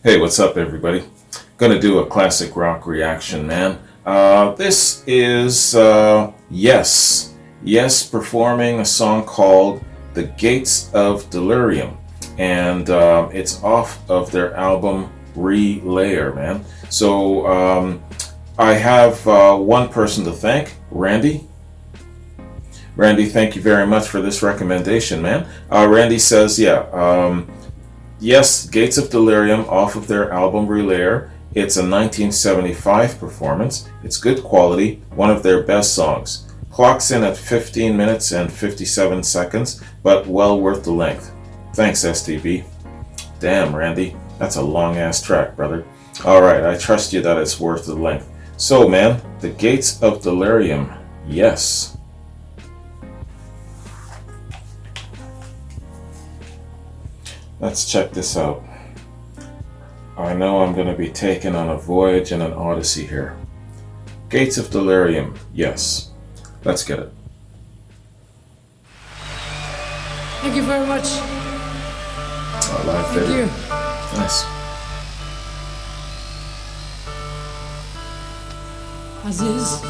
Hey, what's up, everybody? Gonna do a classic rock reaction, man. This is Yes performing a song called The Gates of Delirium, and it's off of their album Relayer, man. So I have one person to thank, Randy. Randy, thank you very much for this recommendation, man. Randy says, yes, Gates of Delirium off of their album Relayer. It's a 1975 performance. It's good quality, one of their best songs. Clocks in at 15 minutes and 57 seconds, but well worth the length. Thanks, STB. Damn, Randy, that's a long-ass track, brother. Alright, I trust you that it's worth the length. So, man, The Gates of Delirium, yes. Let's check this out. I know I'm going to be taken on a voyage and an odyssey here. Gates of Delirium, yes. Let's get it. Thank you very much. Thank you. Nice. As is.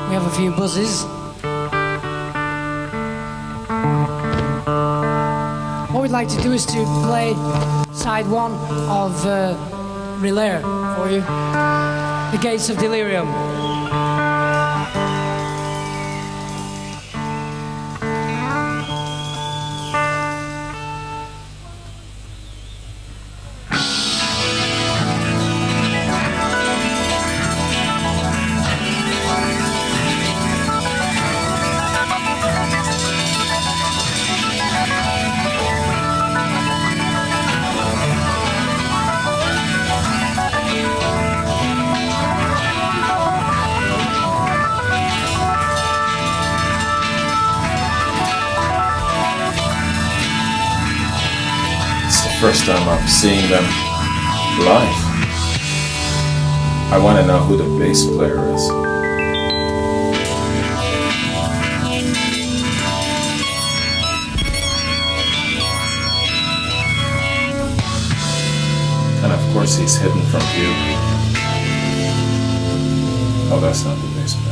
We have a few buzzes. What we'd like to do is to play side one of Relayer for you. The Gates of Delirium. First time I'm seeing them live. I want to know who the bass player is. And of course he's hidden from view. Oh, that's not the bass player.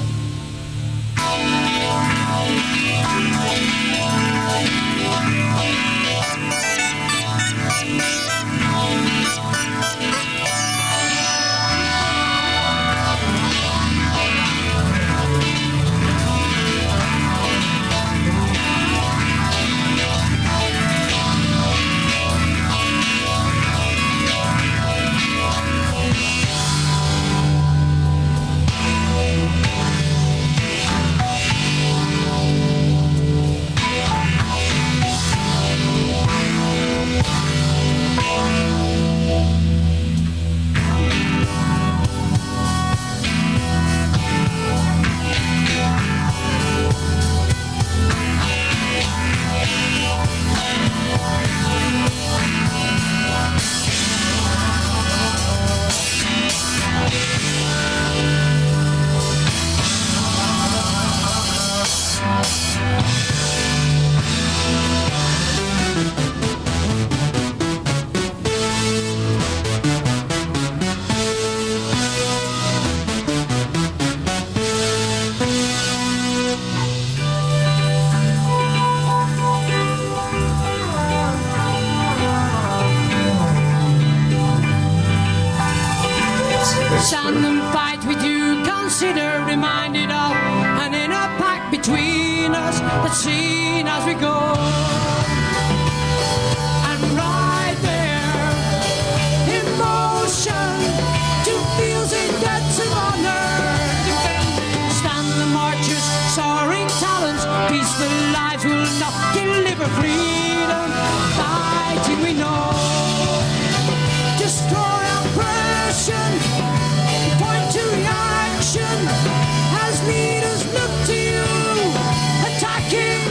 Stand and fight with you, consider reminded of an inner pact between us that's seen as we go. And right there, in motion, two fields in debts of honor. Stand the marchers, soaring talents, peaceful lives will not deliver freedom. Fighting we know, destroy oppression. Point to reaction as leaders look to you, attacking.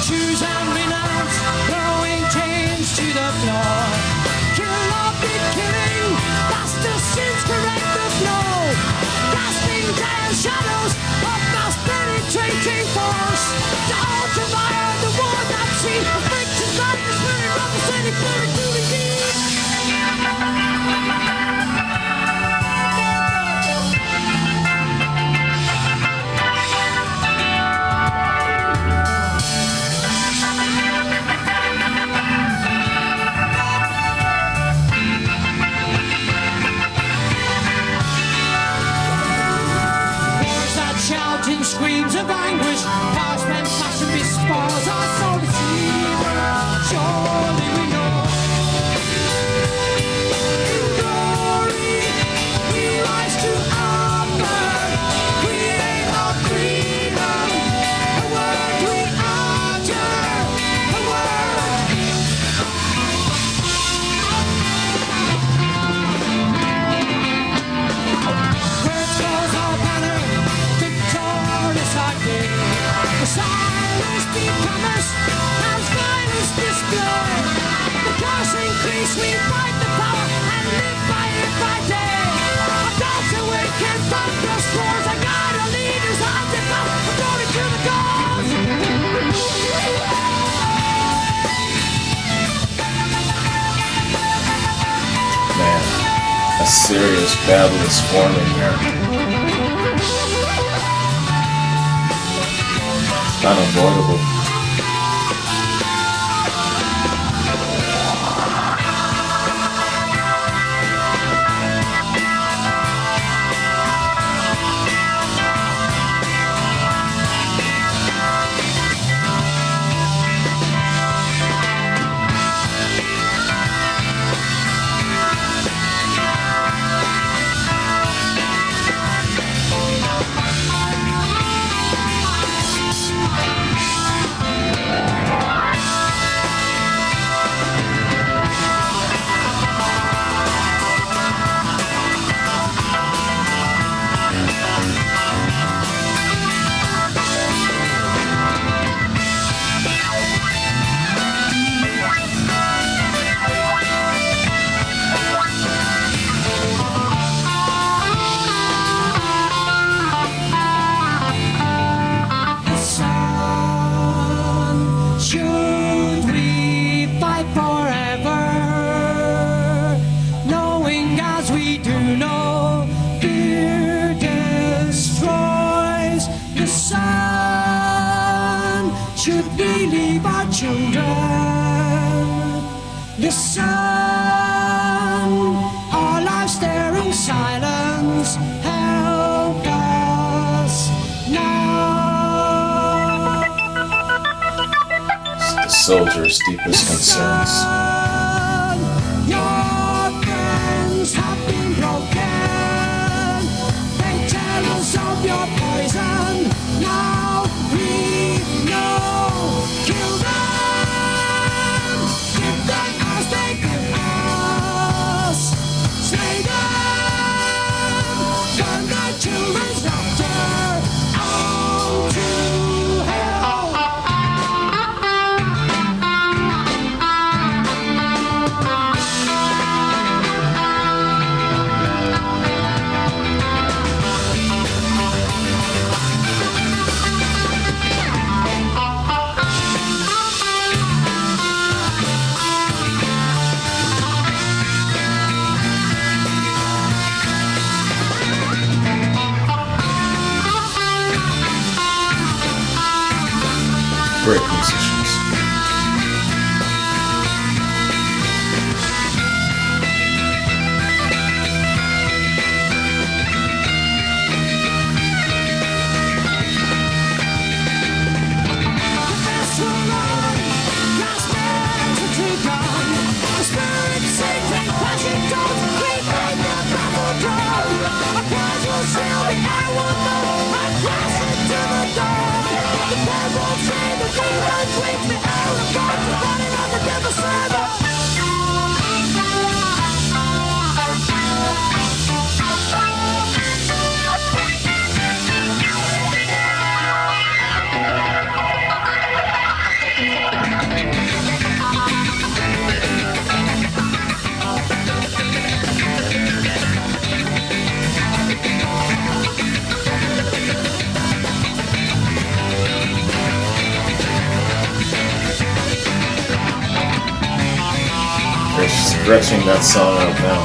Choose and renounce, throwing chains to the floor. Kill or be killing, that's the sins, correct the flow. serious battle is forming here. Unavoidable. Should we fight forever, knowing as we do know, fear destroys the sun? Should we leave our children the sun? Our lives there in silence, help us now. The soldier's deepest concerns. Your friends have been broken. They tell us of your poison. Now we know. Kill them. Give them as they give us. Slay them. Burn their children's laughter. On to hell. Great musicians. They're stretching that song out now.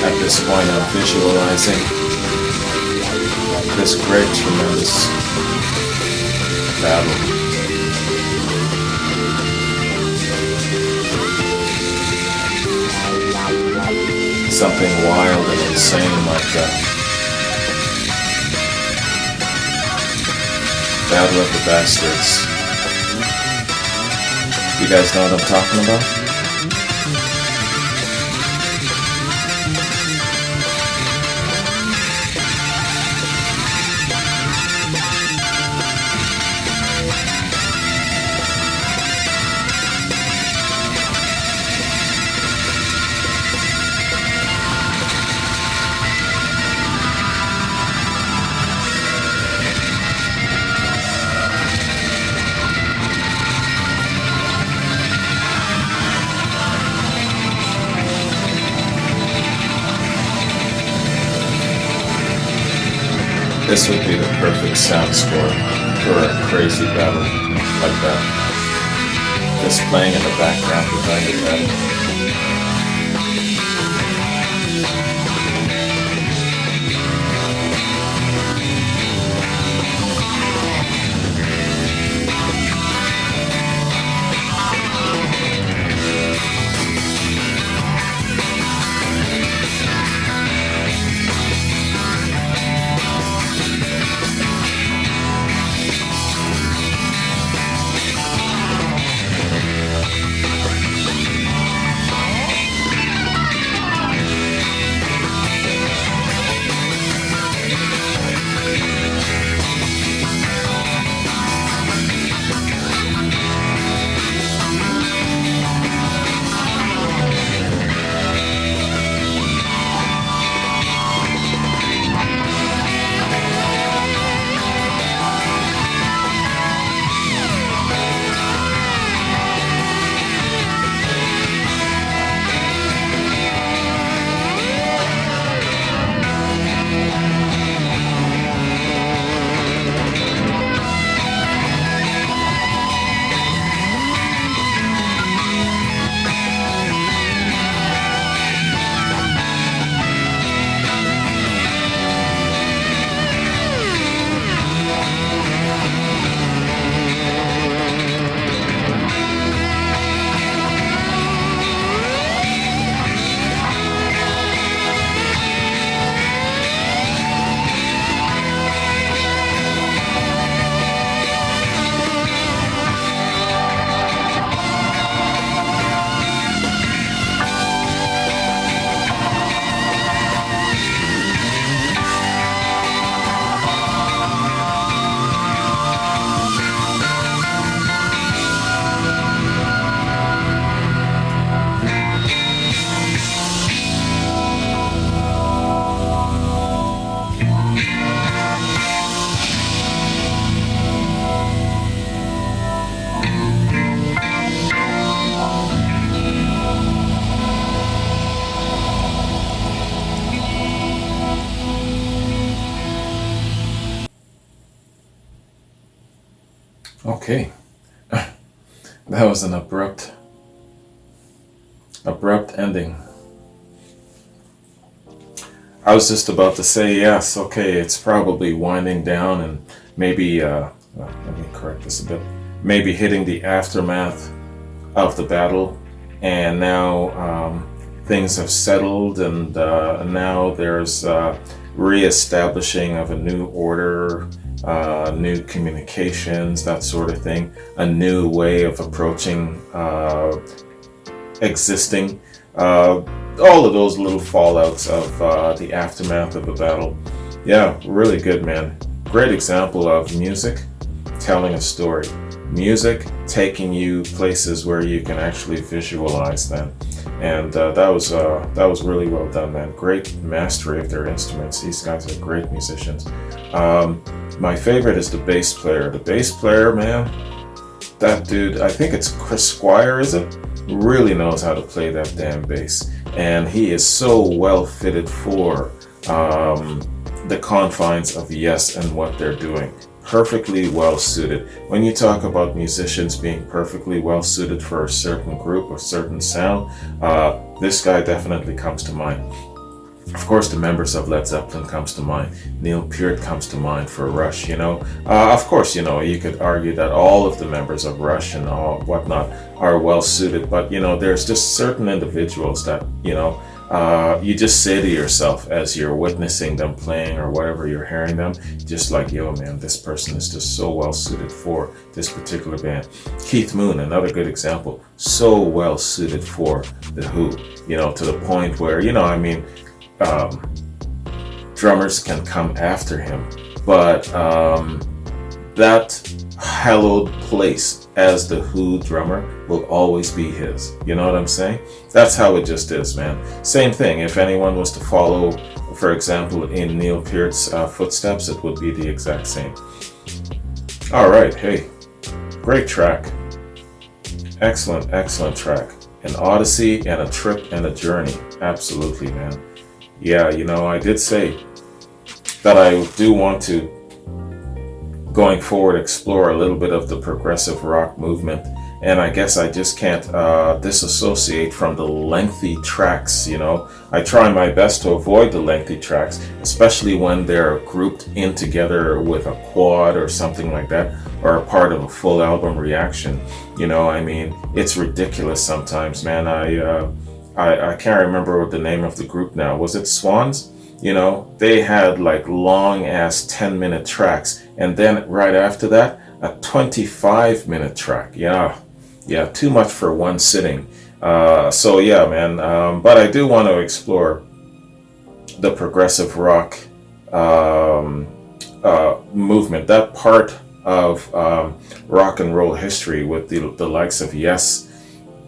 At this point, I'm visualizing this great, tremendous battle. Something wild and insane like that. Battle of the Bastards. You guys know what I'm talking about? This would be the perfect sound score for a crazy battle like that. Just playing in the background behind the battle. Okay, that was an abrupt ending. I was just about to say yes, okay, it's probably winding down and maybe, let me correct this a bit, maybe hitting the aftermath of the battle, and now things have settled, and now there's re-establishing of a new order, new communications, that sort of thing, a new way of approaching existing, all of those little fallouts of the aftermath of the battle. Yeah, really good, man. Great example of music telling a story. Music taking you places where you can actually visualize them. And that was really well done, man. Great mastery of their instruments. These guys are great musicians. My favorite is the bass player. The bass player, man, that dude, I think it's Chris Squire, is it? really knows how to play that damn bass, and he is so well fitted for the confines of Yes and what they're doing. Perfectly well suited. When you talk about musicians being perfectly well suited for a certain group or certain sound, this guy definitely comes to mind. Of course, the members of Led Zeppelin comes to mind. Neil Peart comes to mind for Rush, you know. Of course, you know, you could argue that all of the members of Rush and all whatnot are well suited, but, you know, there's just certain individuals that, you know, you just say to yourself as you're witnessing them playing or whatever you're hearing them, just like, yo, man, this person is just so well suited for this particular band. Keith Moon, another good example, so well suited for The Who, you know, to the point where, you know, I mean, drummers can come after him, but that hallowed place as the Who drummer will always be his. You know what I'm saying? That's how it just is, man. Same thing, if anyone was to follow, for example, in Neil Peart's footsteps, it would be the exact same. Alright, hey, great track. Excellent, excellent track. An odyssey and a trip and a journey. Absolutely, man. Yeah, you know, I did say that I do want to, going forward, explore a little bit of the progressive rock movement, and I guess I just can't disassociate from the lengthy tracks, you know. I try my best to avoid the lengthy tracks, especially when they're grouped in together with a quad or something like that, or a part of a full album reaction. You know, I mean, it's ridiculous sometimes, man. I can't remember what the name of the group now. Was it Swans? You know, they had like long ass 10-minute tracks, and then right after that, a 25-minute track. Yeah, too much for one sitting. So yeah, man. But I do want to explore the progressive rock movement, that part of rock and roll history with the likes of Yes,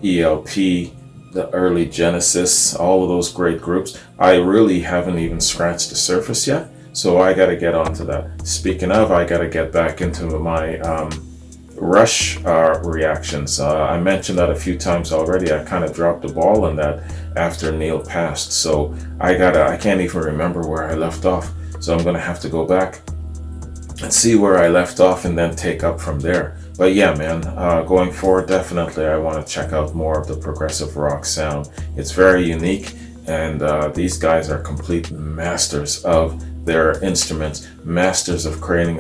ELP, the early Genesis, all of those great groups. I really haven't even scratched the surface yet, so I gotta get onto that. Speaking of, I gotta get back into my Rush reactions. I mentioned that a few times already. I kind of dropped the ball on that after Neil passed, so I can't even remember where I left off, so I'm gonna have to go back and see where I left off and then take up from there. But yeah, man, going forward, definitely I want to check out more of the progressive rock sound. It's very unique, and these guys are complete masters of their instruments, masters of creating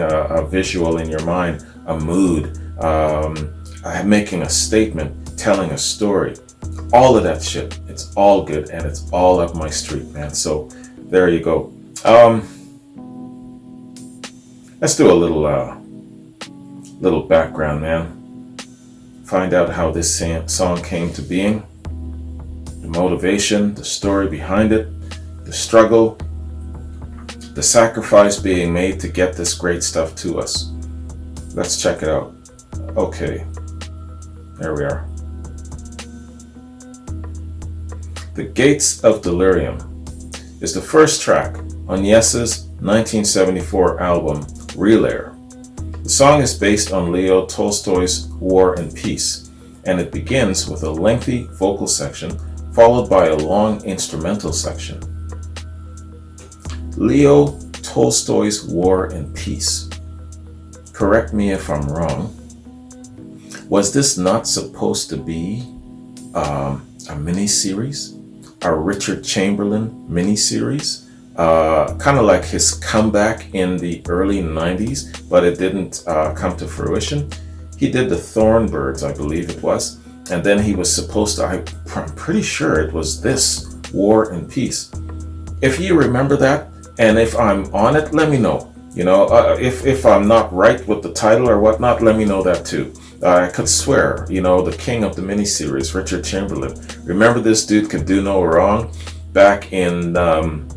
a visual in your mind, a mood, making a statement, telling a story. All of that shit, it's all good, and it's all up my street, man. So there you go. Let's do a little background, man. Find out how this song came to being, the motivation, the story behind it, the struggle, the sacrifice being made to get this great stuff to us. Let's check it out. Okay, there we are. The Gates of Delirium is the first track on Yes's 1974 album, Relayer. The song is based on Leo Tolstoy's War and Peace, and it begins with a lengthy vocal section followed by a long instrumental section. Leo Tolstoy's War and Peace. Correct me if I'm wrong. Was this not supposed to be a mini-series? A Richard Chamberlain mini-series? Kind of like his comeback in the early 90s, but it didn't come to fruition. He did the Thornbirds, I believe it was, and then he was supposed to, I'm pretty sure it was this, War and Peace. If you remember that, and if I'm on it, let me know. You know, if I'm not right with the title or whatnot, let me know that too. I could swear, you know, the king of the miniseries, Richard Chamberlain. Remember, this dude could do no wrong back in the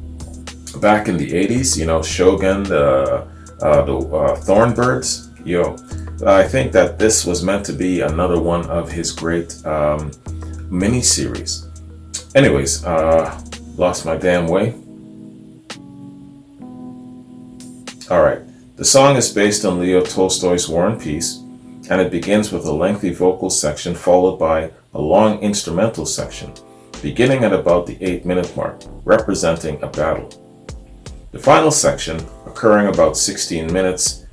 80s, you know, Shogun, the Thornbirds. Yo, I think that this was meant to be another one of his great mini-series. Anyways, lost my damn way. Alright, the song is based on Leo Tolstoy's War and Peace, and it begins with a lengthy vocal section followed by a long instrumental section, beginning at about the 8-minute mark, representing a battle. The final section, occurring about 16 minutes,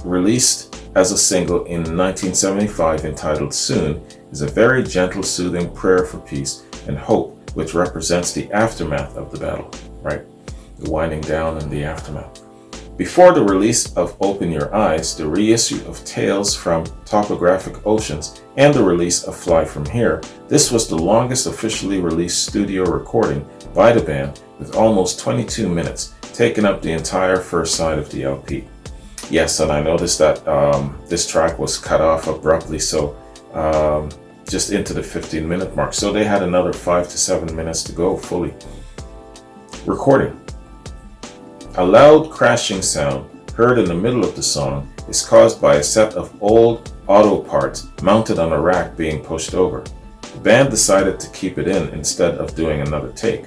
released as a single in 1975 entitled Soon, is a very gentle, soothing prayer for peace and hope, which represents the aftermath of the battle, right? The winding down and the aftermath. Before the release of Open Your Eyes, the reissue of Tales from Topographic Oceans, and the release of Fly From Here, this was the longest officially released studio recording by the band, with almost 22 minutes, taking up the entire first side of the LP. Yes, and I noticed that this track was cut off abruptly, so just into the 15-minute mark. So they had another 5 to 7 minutes to go fully. Recording. A loud crashing sound heard in the middle of the song is caused by a set of old auto parts mounted on a rack being pushed over. The band decided to keep it in instead of doing another take.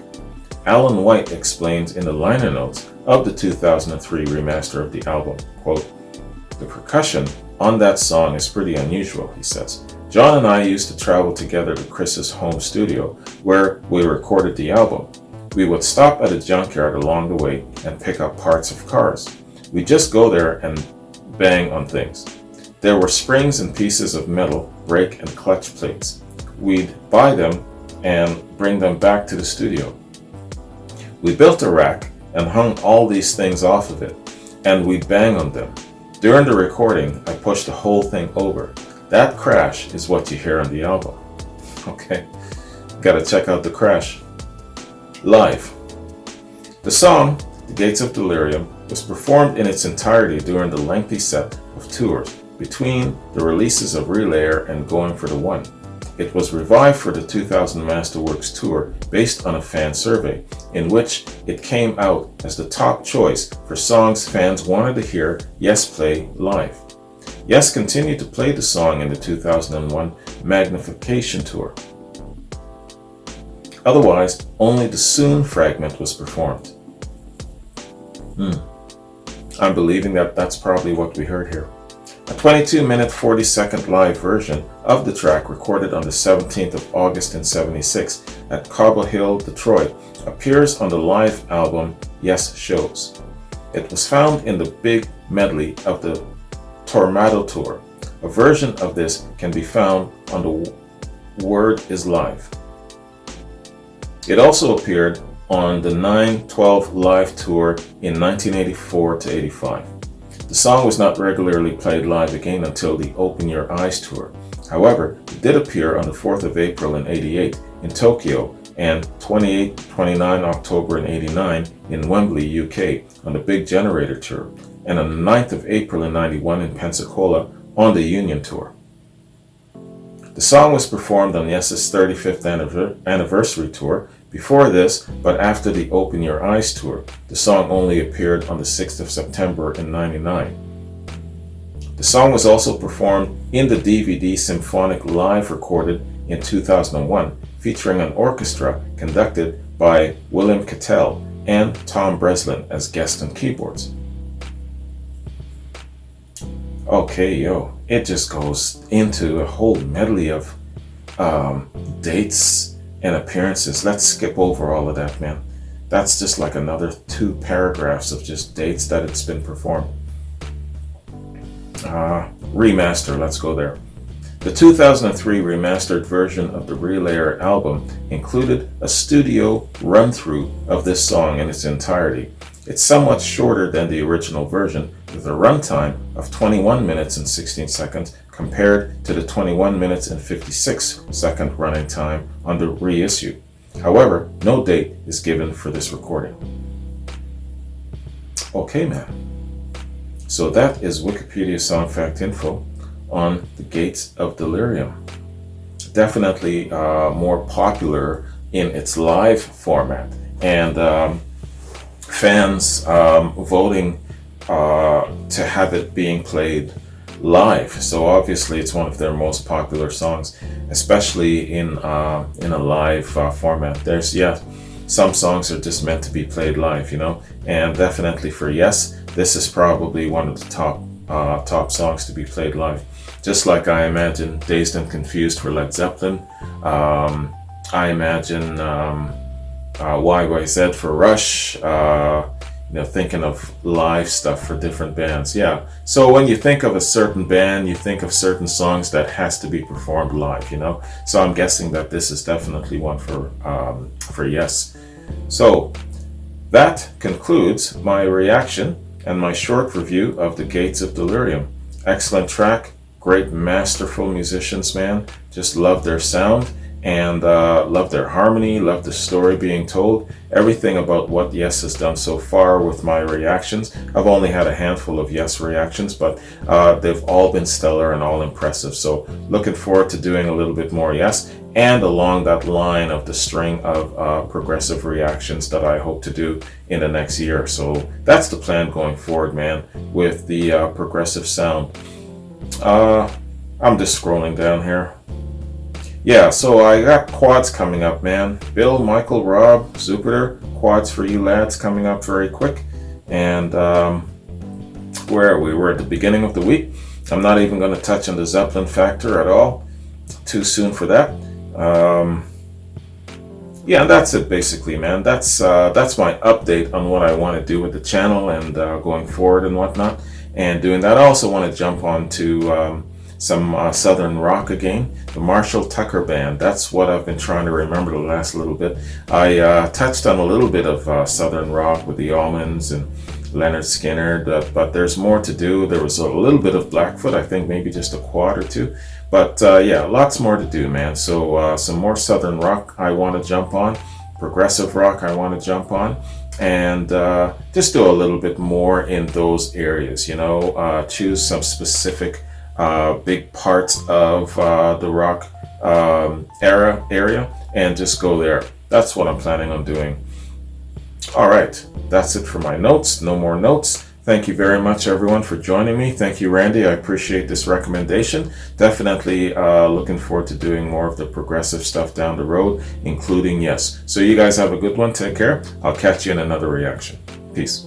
Alan White explains in the liner notes of the 2003 remaster of the album, quote, "The percussion on that song is pretty unusual," he says. "John and I used to travel together to Chris's home studio where we recorded the album. We would stop at a junkyard along the way and pick up parts of cars. We'd just go there and bang on things. There were springs and pieces of metal, brake and clutch plates. We'd buy them and bring them back to the studio. We built a rack and hung all these things off of it, and we'd bang on them. During the recording, I pushed the whole thing over. That crash is what you hear on the album." Okay, gotta check out the crash. Live. The song, The Gates of Delirium, was performed in its entirety during the lengthy set of tours between the releases of Relayer and Going for the One. It was revived for the 2000 Masterworks tour based on a fan survey, in which it came out as the top choice for songs fans wanted to hear Yes play live. Yes continued to play the song in the 2001 Magnification tour. Otherwise, only the Soon fragment was performed. I'm believing that that's probably what we heard here. A 22-minute, 40-second live version of the track, recorded on the 17th of August in '76 at Cobble Hill, Detroit, appears on the live album Yes Shows. It was found in the big medley of the Tornado Tour. A version of this can be found on the Word is Live. It also appeared on the 9/12 live tour in 1984 to 85. The song was not regularly played live again until the Open Your Eyes tour. However, it did appear on the 4th of April in '88 in Tokyo and 28-29 October in '89 in Wembley, UK on the Big Generator tour, and on the 9th of April in '91 in Pensacola on the Union tour. The song was performed on Yes's 35th anniversary tour. Before this, but after the Open Your Eyes tour, the song only appeared on the 6th of September in '99. The song was also performed in the DVD Symphonic Live recorded in 2001, featuring an orchestra conducted by William Cattell and Tom Breslin as guest on keyboards. Okay, it just goes into a whole medley of dates and appearances. Let's skip over all of that, man. That's just like another 2 paragraphs of just dates that it's been performed. Remaster, let's go there. The 2003 remastered version of the Relayer album included a studio run-through of this song in its entirety. It's somewhat shorter than the original version, with a runtime of 21 minutes and 16 seconds compared to the 21 minutes and 56-second running time on the reissue. However, no date is given for this recording. Okay, man. So that is Wikipedia Song Fact Info on The Gates of Delirium. Definitely more popular in its live format, and fans voting to have it being played live. So obviously it's one of their most popular songs, especially in a live format. There's some songs are just meant to be played live, and definitely for Yes, this is probably one of the top songs to be played live. Just like I imagine Dazed and Confused for Led Zeppelin. I imagine YYZ for Rush. Thinking of live stuff for different bands. Yeah. So when you think of a certain band, you think of certain songs that has to be performed live. So I'm guessing that this is definitely one for Yes. So that concludes my reaction and my short review of The Gates of Delirium. Excellent track, great masterful musicians, man. Just love their sound and love their harmony, love the story being told. Everything about what Yes has done so far with my reactions. I've only had a handful of Yes reactions, but they've all been stellar and all impressive. So looking forward to doing a little bit more Yes, and along that line of the string of progressive reactions that I hope to do in the next year. So that's the plan going forward, man, with the progressive sound. I'm just scrolling down here. Yeah, so I got quads coming up, man. Bill, Michael, Rob, Zupiter, quads for you lads coming up very quick. And where are we? We're at the beginning of the week. I'm not even going to touch on the Zeppelin factor at all. Too soon for that. Yeah, and that's it basically, man. That's my update on what I want to do with the channel and going forward and whatnot. And doing that, I also want to jump on to some Southern rock again. The Marshall Tucker Band. That's what I've been trying to remember the last little bit. I touched on a little bit of Southern rock with the Allmans and Leonard Skinner, but there's more to do. There was a little bit of Blackfoot, I think maybe just a quad or two. But yeah, lots more to do, man. So some more Southern rock I want to jump on. Progressive rock I want to jump on. And just do a little bit more in those areas, choose some specific big parts of the rock area and just go there. That's what I'm planning on doing. All right, that's it for my notes. No more notes. Thank you very much, everyone, for joining me. Thank you, Randy. I appreciate this recommendation. Definitely looking forward to doing more of the progressive stuff down the road, including Yes. So you guys have a good one. Take care. I'll catch you in another reaction. Peace.